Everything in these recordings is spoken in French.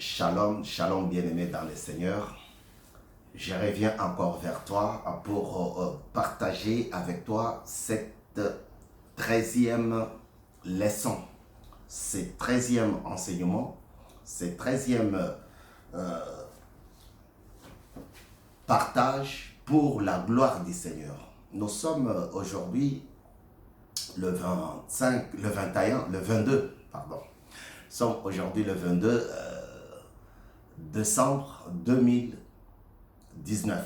Shalom, shalom bien-aimé dans le Seigneur. Je reviens encore vers toi pour partager avec toi cette 13e leçon, ce 13e enseignement, ce 13e partage pour la gloire du Seigneur. Nous sommes aujourd'hui le 22, pardon. Nous sommes aujourd'hui le 22 décembre 2019.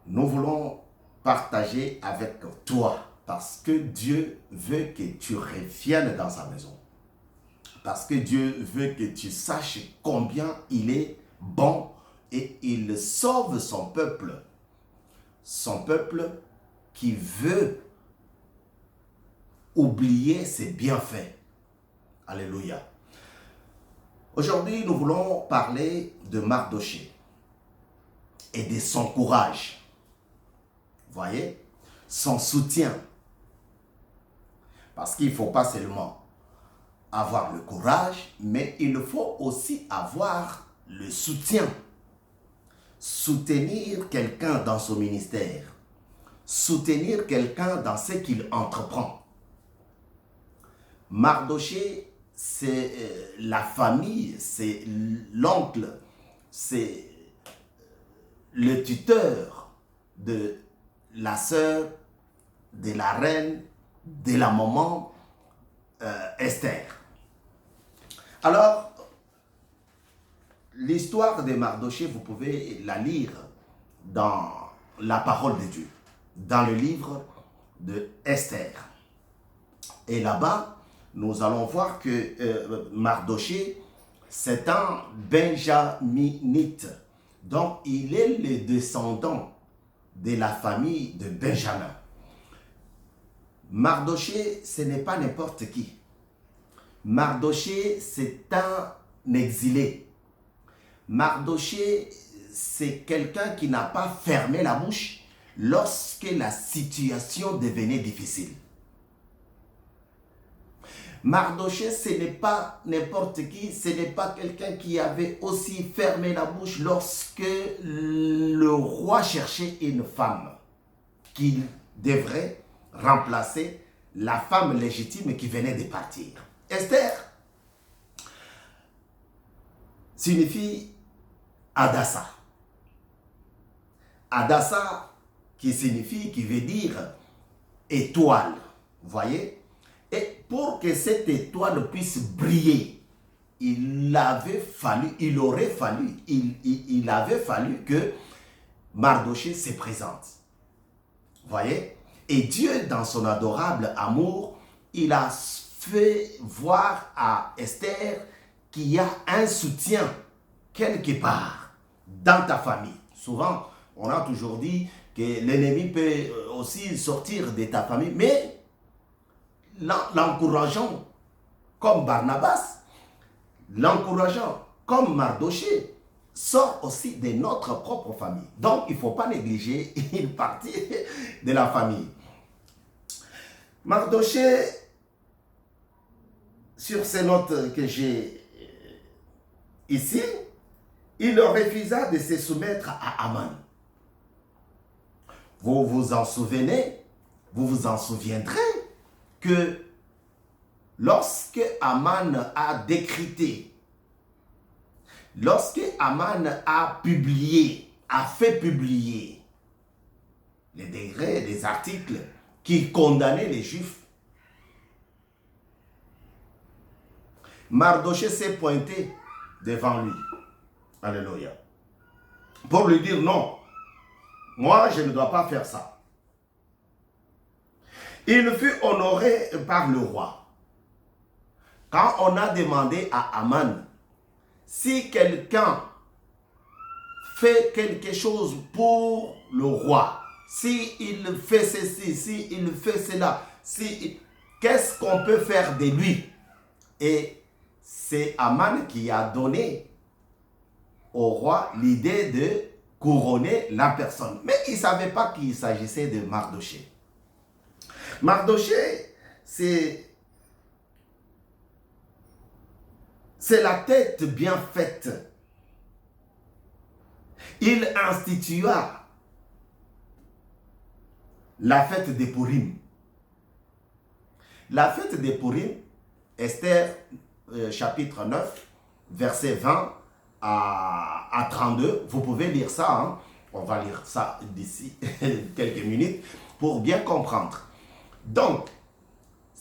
Nous voulons partager avec toi parce que Dieu veut que tu reviennes dans sa maison. Parce que Dieu veut que tu saches combien il est bon et il sauve son peuple. Son peuple qui veut oublier ses bienfaits. Alléluia. Aujourd'hui, nous voulons parler de Mardoché et de son courage. Voyez, son soutien. Parce qu'il ne faut pas seulement avoir le courage, mais il faut aussi avoir le soutien. Soutenir quelqu'un dans son ministère. Soutenir quelqu'un dans ce qu'il entreprend. Mardoché, c'est la famille, c'est l'oncle, c'est le tuteur de la sœur, de la reine, de la maman Esther. Alors, l'histoire de Mardoché, vous pouvez la lire dans la parole de Dieu, dans le livre de Esther. Et là-bas, nous allons voir que Mardoché, c'est un benjaminite. Donc, il est le descendant de la famille de Benjamin. Mardoché, ce n'est pas n'importe qui. Mardoché, c'est un exilé. Mardoché, c'est quelqu'un qui n'a pas fermé la bouche lorsque la situation devenait difficile. Mardoché, ce n'est pas n'importe qui, ce n'est pas quelqu'un qui avait aussi fermé la bouche lorsque le roi cherchait une femme qui devrait remplacer la femme légitime qui venait de partir. Esther signifie Adassa. Adassa qui veut dire étoile, vous voyez? Et pour que cette étoile puisse briller, il avait fallu que Mardoché se présente. Vous voyez? Et Dieu, dans son adorable amour, il a fait voir à Esther qu'il y a un soutien quelque part dans ta famille. Souvent, on a toujours dit que l'ennemi peut aussi sortir de ta famille, mais l'encourageant comme Barnabas, l'encourageant comme Mardoché, sort aussi de notre propre famille. Donc, il ne faut pas négliger une partie de la famille. Mardoché, sur ces notes que j'ai ici, il refusa de se soumettre à Aman. Vous vous en souvenez, vous vous en souviendrez, que lorsque Aman a décrété, lorsque Aman a fait publier les décrets, les articles qui condamnaient les Juifs, Mardoché s'est pointé devant lui. Alléluia. Pour lui dire non, moi je ne dois pas faire ça. Il fut honoré par le roi. Quand on a demandé à Aman, si quelqu'un fait quelque chose pour le roi, s'il fait ceci, s'il fait cela, qu'est-ce qu'on peut faire de lui? Et c'est Aman qui a donné au roi l'idée de couronner la personne. Mais il ne savait pas qu'il s'agissait de Mardoché. Mardoché, c'est C'est la tête bien faite. Il institua la fête des Purim. La fête des Purim, Esther chapitre 9, verset 20 à 32. Vous pouvez lire ça, hein? On va lire ça d'ici quelques minutes pour bien comprendre. Donc,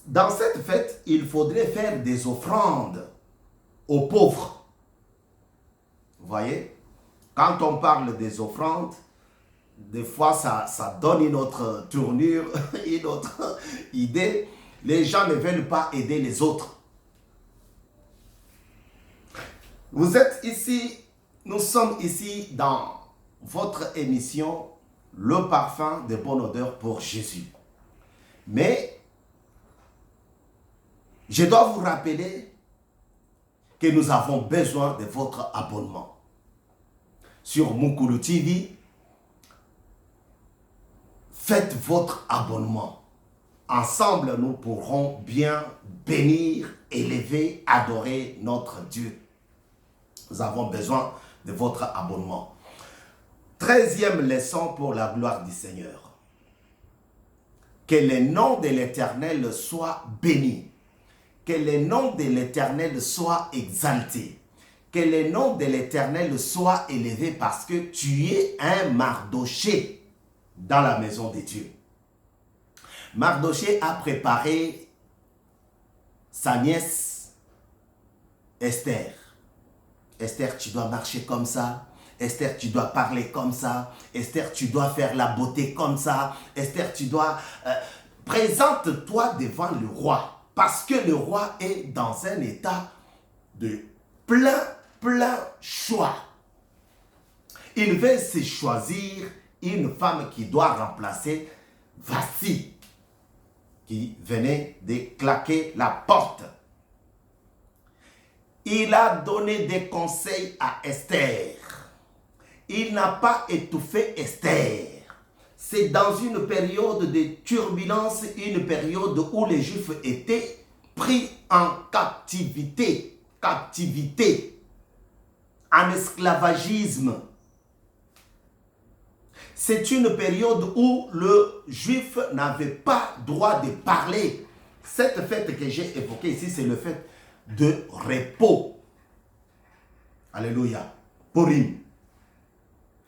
dans cette fête, il faudrait faire des offrandes aux pauvres. Vous voyez? Quand on parle des offrandes, des fois ça donne une autre tournure, une autre idée. Les gens ne veulent pas aider les autres. Vous êtes ici, nous sommes ici dans votre émission, le parfum de bonne odeur pour Jésus. Mais, je dois vous rappeler que nous avons besoin de votre abonnement. Sur Mukulu TV, faites votre abonnement. Ensemble, nous pourrons bien bénir, élever, adorer notre Dieu. Nous avons besoin de votre abonnement. 13e leçon pour la gloire du Seigneur. Que le nom de l'Éternel soit béni. Que le nom de l'Éternel soit exalté. Que le nom de l'Éternel soit élevé parce que tu es un Mardoché dans la maison de Dieu. Mardoché a préparé sa nièce Esther. Esther, tu dois marcher comme ça. Esther, tu dois parler comme ça. Esther, tu dois faire la beauté comme ça. Esther, tu dois... présente-toi devant le roi. Parce que le roi est dans un état de plein choix. Il veut se choisir une femme qui doit remplacer Vasti, qui venait de claquer la porte. Il a donné des conseils à Esther. Il n'a pas étouffé Esther. C'est dans une période de turbulence, une période où les Juifs étaient pris en captivité, en esclavagisme. C'est une période où le Juif n'avait pas droit de parler. Cette fête que j'ai évoquée ici, c'est le fait de repos. Alléluia. Purim.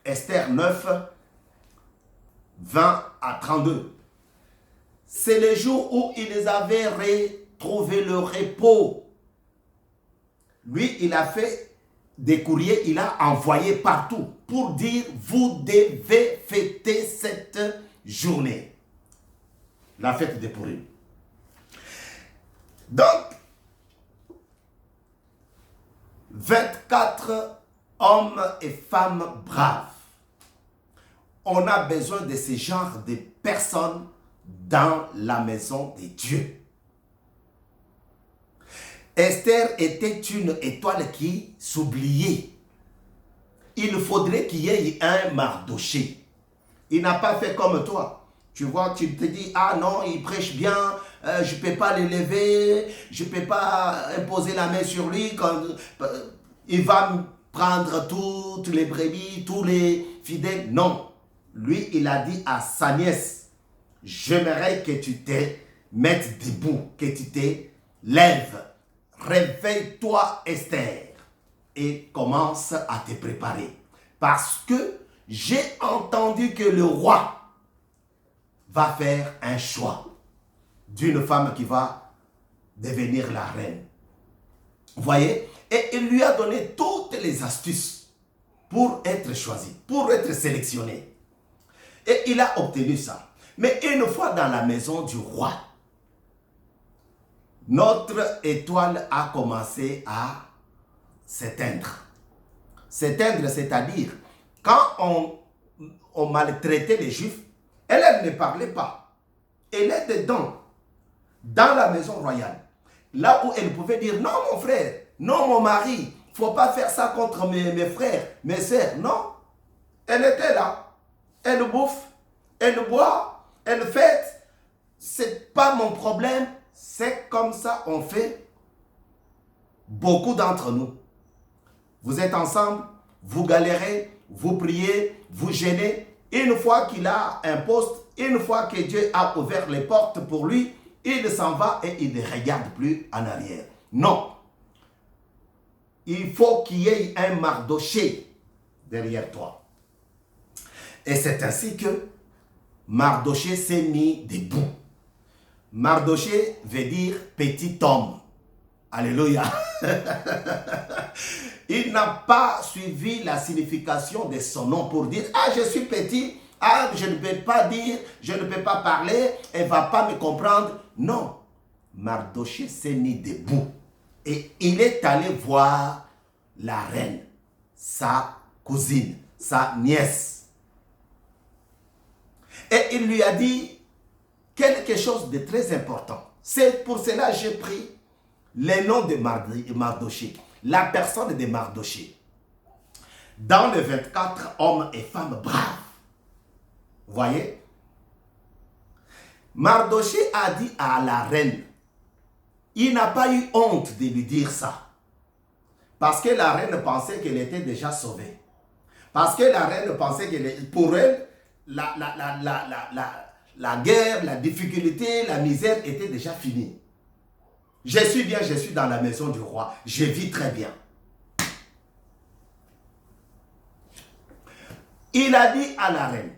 Esther 9, 20 à 32. C'est le jour où ils avaient retrouvé le repos. Lui, il a fait des courriers, il a envoyé partout pour dire, vous devez fêter cette journée. La fête de Purim. Donc, 24 hommes et femmes braves. On a besoin de ce genre de personnes dans la maison de Dieu. Esther était une étoile qui s'oubliait. Il faudrait qu'il y ait un Mardoché. Il n'a pas fait comme toi. Tu vois, tu te dis, ah non, il prêche bien, je ne peux pas l'élever, je ne peux pas imposer la main sur lui, quand, il va prendre toutes les brebis, tous les fidèles. Non. Lui, il a dit à sa nièce, j'aimerais que tu te mettes debout, que tu te lèves. Réveille-toi, Esther, et commence à te préparer. Parce que j'ai entendu que le roi va faire un choix d'une femme qui va devenir la reine. Vous voyez? Et il lui a donné toutes les astuces pour être choisi, pour être sélectionné. Et il a obtenu ça. Mais une fois dans la maison du roi, notre étoile a commencé à s'éteindre. S'éteindre, c'est-à-dire, quand on maltraitait les Juifs, elle ne parlait pas. Elle était dans la maison royale. Là où elle pouvait dire, non mon frère, non mon mari, il ne faut pas faire ça contre mes frères, mes sœurs. Non, elle était là. Elle bouffe, elle boit, elle fête. C'est pas mon problème. C'est comme ça on fait. beaucoup d'entre nous, vous êtes ensemble, vous galérez, vous priez, vous gênez. Une fois qu'il a un poste, une fois que Dieu a ouvert les portes pour lui, il s'en va et il ne regarde plus en arrière. Non. Il faut qu'il y ait un Mardoché derrière toi. Et c'est ainsi que Mardoché s'est mis debout. Mardoché veut dire petit homme. Alléluia. Il n'a pas suivi la signification de son nom pour dire « Ah, je suis petit, ah, je ne peux pas dire, je ne peux pas parler, elle ne va pas me comprendre. » Non. Mardoché s'est mis debout. Et il est allé voir la reine, sa cousine, sa nièce. Et il lui a dit quelque chose de très important. C'est pour cela que j'ai pris le nom de Mardoché, la personne de Mardoché. Dans les 24 hommes et femmes braves, vous voyez, Mardoché a dit à la reine, il n'a pas eu honte de lui dire ça. Parce que la reine pensait qu'elle était déjà sauvée. Parce que la reine pensait que pour elle, la guerre, la difficulté, la misère était déjà finie. Je suis bien, je suis dans la maison du roi. Je vis très bien. Il a dit à la reine,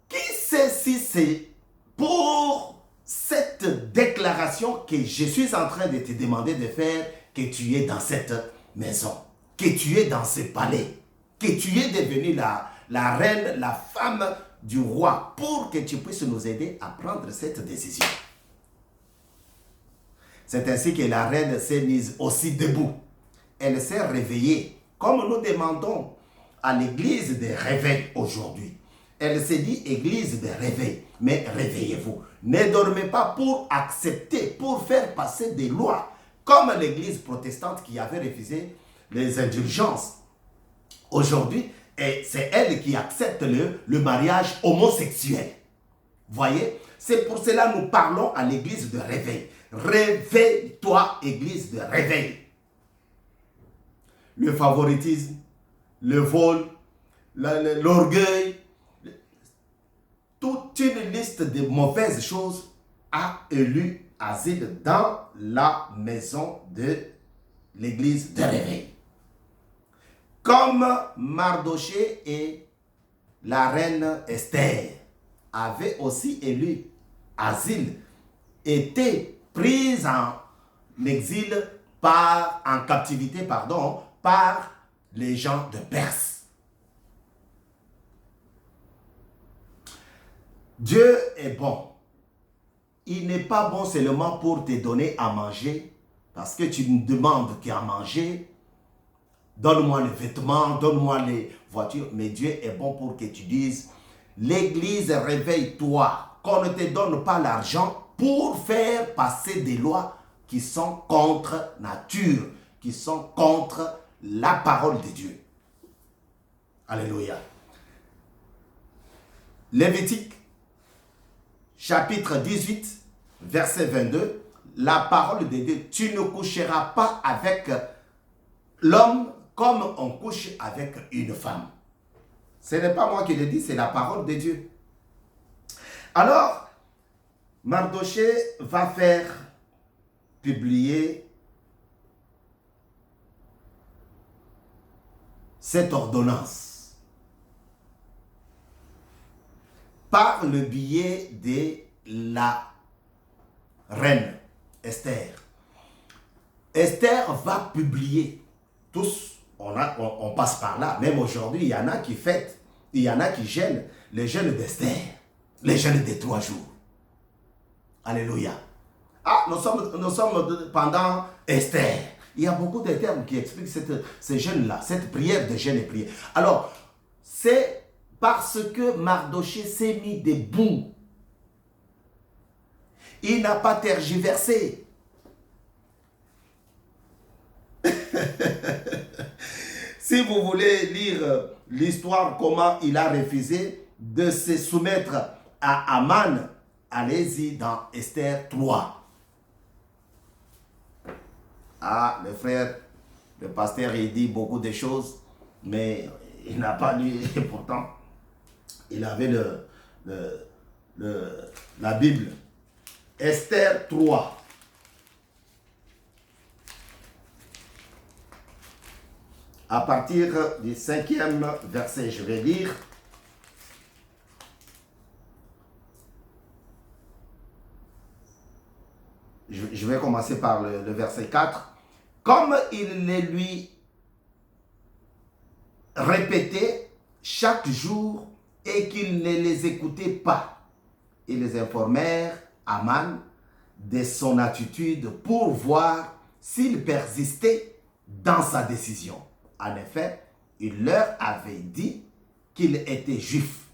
qui sait si c'est pour cette déclaration que je suis en train de te demander de faire que tu es dans cette maison, que tu es dans ce palais, que tu es devenue la reine, la femme du roi, pour que tu puisses nous aider à prendre cette décision. C'est ainsi que la reine s'est mise aussi debout. Elle s'est réveillée, comme nous demandons à l'église de réveil aujourd'hui. Elle s'est dit église de réveil, mais réveillez-vous. Ne dormez pas pour accepter, pour faire passer des lois, comme l'église protestante qui avait refusé les indulgences. Aujourd'hui, c'est elle qui accepte le mariage homosexuel. Voyez, c'est pour cela que nous parlons à l'église de réveil. Réveille-toi, église de réveil. Le favoritisme, le vol, l'orgueil, toute une liste de mauvaises choses a élu asile dans la maison de l'église de réveil. Comme Mardoché et la reine Esther avaient aussi élu asile, étaient prises en exil en captivité, par les gens de Perse. Dieu est bon. Il n'est pas bon seulement pour te donner à manger, parce que tu ne demandes qu'à manger. Donne-moi les vêtements, donne-moi les voitures. Mais Dieu est bon pour que tu dises, l'église, réveille-toi, qu'on ne te donne pas l'argent pour faire passer des lois qui sont contre nature, qui sont contre la parole de Dieu. Alléluia. Lévitique, chapitre 18, verset 22, la parole de Dieu, tu ne coucheras pas avec l'homme comme on couche avec une femme. Ce n'est pas moi qui le dis, c'est la parole de Dieu. Alors, Mardoché va faire publier cette ordonnance par le biais de la reine Esther. Esther va publier. Tous, on passe par là. Même aujourd'hui, il y en a qui fêtent, il y en a qui gênent les jeûnes d'Esther, les jeûnes des 3 jours. Alléluia. Ah, nous sommes pendant Esther. Il y a beaucoup de termes qui expliquent ces jeûnes-là, cette prière de jeûne et prière. Alors, c'est parce que Mardoché s'est mis debout. Il n'a pas tergiversé. Si vous voulez lire l'histoire, comment il a refusé de se soumettre à Aman, allez-y dans Esther 3. Ah, le frère, le pasteur, il dit beaucoup de choses, mais il n'a pas lu, et pourtant, il avait la Bible. Esther 3. À partir du 5e verset, je vais lire. Je vais commencer par le verset 4. Comme il les lui répétait chaque jour et qu'il ne les écoutait pas, ils les informèrent Aman de son attitude pour voir s'il persistait dans sa décision. En effet, il leur avait dit qu'il était juif.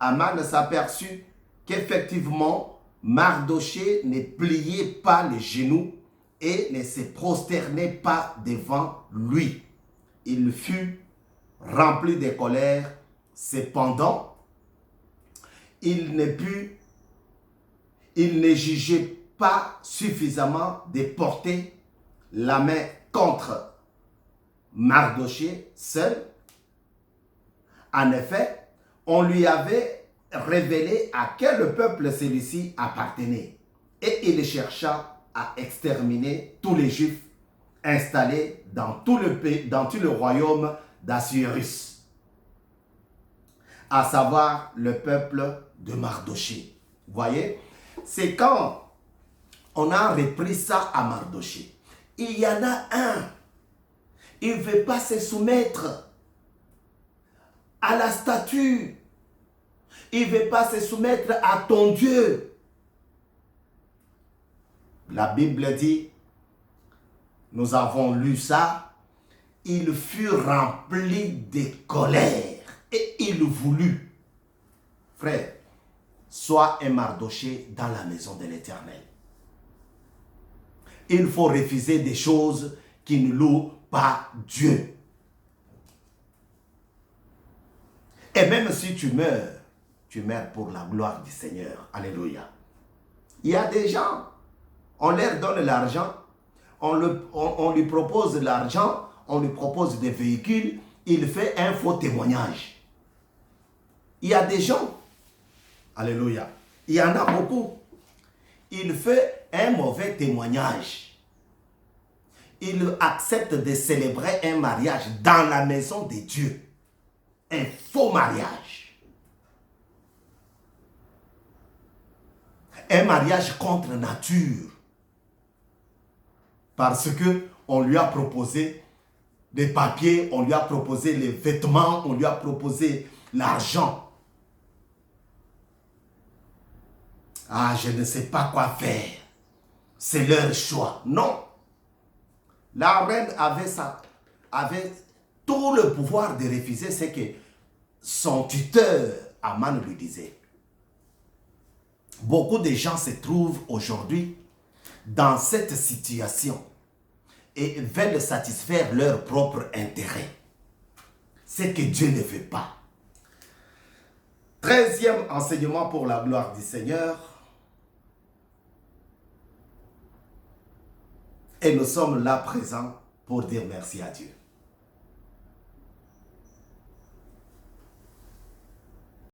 Aman s'aperçut qu'effectivement, Mardochée ne pliait pas les genoux et ne se prosternait pas devant lui. Il fut rempli de colère. Cependant, il ne jugeait pas suffisamment de porter la main contre Mardochée seul. En effet, on lui avait révélé à quel peuple celui-ci appartenait et il chercha à exterminer tous les Juifs installés dans tout le royaume d'Assuérus, à savoir le peuple de Mardochée. Vous voyez, c'est quand on a repris ça à Mardochée. Il y en a un, il ne veut pas se soumettre à la statue. Il ne veut pas se soumettre à ton Dieu. La Bible dit, nous avons lu ça, il fut rempli de colère et il voulut. Frère, sois un Mardochée dans la maison de l'Éternel. Il faut refuser des choses qui ne louent pas Dieu. Et même si tu meurs pour la gloire du Seigneur. Alléluia. Il y a des gens, on leur donne l'argent, on lui propose l'argent, on lui propose des véhicules, il fait un faux témoignage. Il y a des gens, alléluia, il y en a beaucoup, il fait un mauvais témoignage. Il accepte de célébrer un mariage dans la maison de Dieu. Un faux mariage. Un mariage contre nature. Parce que on lui a proposé des papiers, on lui a proposé les vêtements, on lui a proposé l'argent. Ah, je ne sais pas quoi faire. C'est leur choix. Non. La reine avait tout le pouvoir de refuser ce que son tuteur, Aman, lui disait. Beaucoup de gens se trouvent aujourd'hui dans cette situation et veulent satisfaire leur propre intérêt. Ce que Dieu ne veut pas. 13e enseignement pour la gloire du Seigneur. Et nous sommes là présents pour dire merci à Dieu.